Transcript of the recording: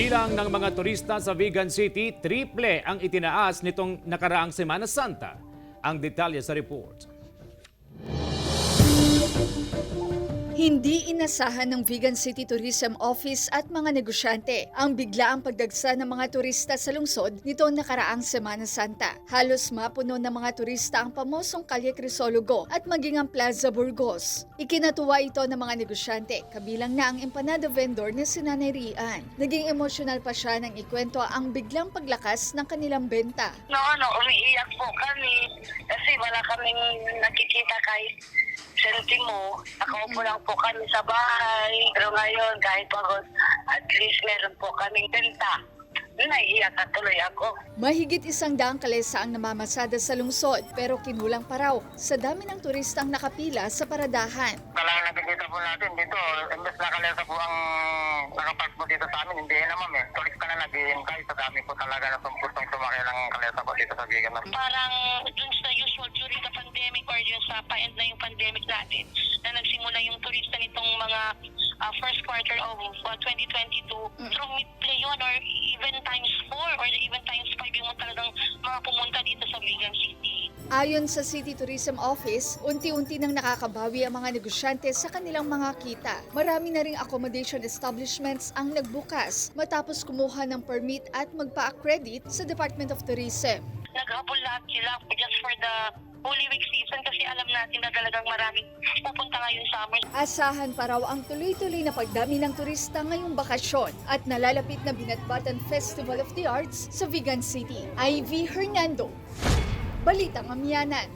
Bilang ng mga turista sa Vigan City, triple ang itinaas nitong nakaraang Semana Santa. Ang detalye sa report. Hindi inasahan ng Vigan City Tourism Office at mga negosyante ang biglaang pagdagsa ng mga turista sa lungsod nitong nakaraang Semana Santa. Halos mapuno ng mga turista ang pamosong Kalye Crisologo at maging ang Plaza Burgos. Ikinatuwa ito ng mga negosyante, kabilang na ang empanada vendor na si Nanay Rian. Naging emosyonal pa siya nang ikwento ang biglang paglakas ng kanilang benta. Umiiyak po kami kasi wala kaming nakikita kahit sentimo. Nakaupo lang po kami sa bahay. Pero ngayon, kahit pagod, at least meron po kaming benta. Naiiyak at tuloy ako. Mahigit 100 kalesa ang namamasada sa lungsod pero kinulang pa raw sa dami ng turistang nakapila sa paradahan. Talagang nakikita po natin dito, imbes na kalesa po ang nakapark po dito sa amin, hindi naman Tulis ka na naghihintay, sa dami po talaga na gustong sumakay ng kalesa po dito sa Vigan. Parang dun sa usual during the pandemic or dun sa pa-end na yung pandemic natin na nagsimula yung turista nitong mga first quarter of 2022 through mid-play yun or even times 4 or even times 5 yung talagang mga pumunta dito sa Vigan City. Ayon sa City Tourism Office, unti-unti nang nakakabawi ang mga negosyante sa kanilang mga kita. Marami na ring accommodation establishments ang nagbukas matapos kumuha ng permit at magpa-accredit sa Department of Tourism. Naghabol lahat sila just for the Holy Week season kasi alam natin na talagang maraming pupunta ngayong summer. Asahan pa raw ang tuloy-tuloy na pagdami ng turista ngayong bakasyon at nalalapit na Binatbatan Festival of the Arts sa Vigan City. Ivy Hernando, Balitang Amyanan.